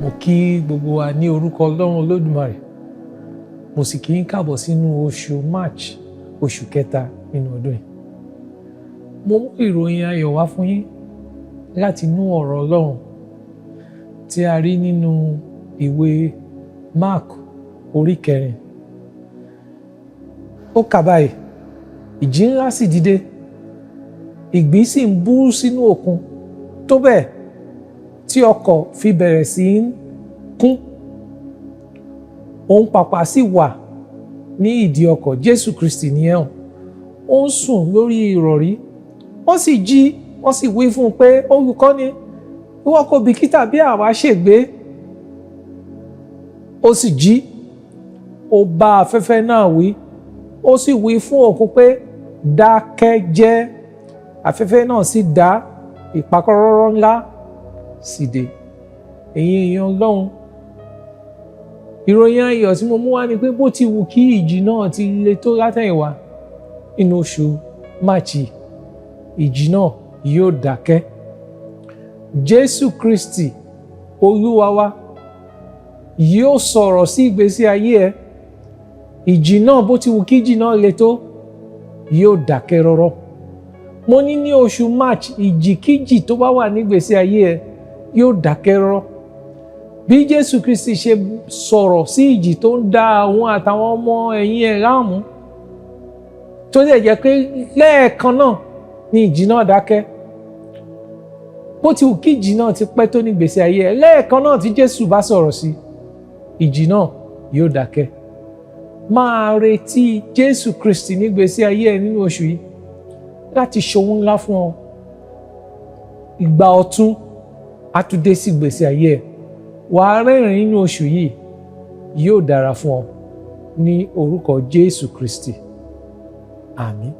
Mo kí gbogbo wa ní orúkọ Ọlọ́run Olódùmarè. Mo sì kí yín káàbọ̀ sínú oṣù March, oṣù kẹta nínú ọdún yìí. Mo mú ìròyìn ayọ̀ wá fún yín láti inú ọ̀rọ̀ Ọlọ́run tí a rí nínú ìwé Mark orí 4. Ó kà báyìí: ìjì ńlá sì dìde, ìgbín sì ń bú sínú òkun tó bẹ́ẹ̀ tí ọkọ̀ fi bẹ̀rẹ̀ sí í kún. Òun pàpà sì wà ní ìdí ọkọ̀, Jésù Kristi nìyẹn. Ó ń sùn lórí ìrọ̀rí. Wọ́n sì jí, wọ́n sì wí fún un pé, Olùkọ́ni, ìwọ kò bìkítà bí àwa ṣègbé. Ó sì jí, ó bá afẹ́fẹ́ náà wí, ó sì wí fún òkun pé, dákẹ́ jẹ́. Afẹ́fẹ́ náà sì dá, ìpàkọ́rọ́rọ́ ńlá sì dé. Ẹ̀yin èèyàn Ọlọ́run, ìròyìn ayọ̀ tí mo mú wá ni pé bó ti wù kí ìjì náà ti le tó látẹ̀yìnwá nínú oṣù Máàchì, ìjì náà yóò dákẹ́. Jésù Kristi Olúwa wa yóò sọ̀rọ̀ sí ìgbésí ayé ẹ. Ìjì náà, bó ti wù kí ìjì náà le tó, yóò dákẹ́ rọ́rọ́. Mo ní ní oṣù March, ìjìkíjì tó bá wà nígbésí ayé ẹ yóò dákẹ́ rọ́rọ́. Bí Jésù Kristi ṣe sọ̀rọ̀ sí ìjì tó ń dá àwọn àtàwọn ọmọ ẹ̀yìn ẹ̀ láàmú, tó lè jẹ́ pé lẹ́ẹ̀kan náà ni ìjì náà dákẹ́. Bó ti wù kí ìjì náà ti pẹ́ tó nígbésí ayé ẹ, lẹ́ẹ̀kan náà tí Jésù bá sọ̀rọ̀ sí, ìjì náà yóò dákẹ́. Máa retí Jésù Kristi nígbésí ayé ẹ nínú oṣù yìí láti ṣohun ńlá fún ọ. Ìgbà ọ̀tun á tún dé sí ìgbésí ayé ẹ. Wàá rẹ́rìn nínú oṣù yìí, yóò dára fún ọ ní orúkọ Jésù Kristi. Àmín.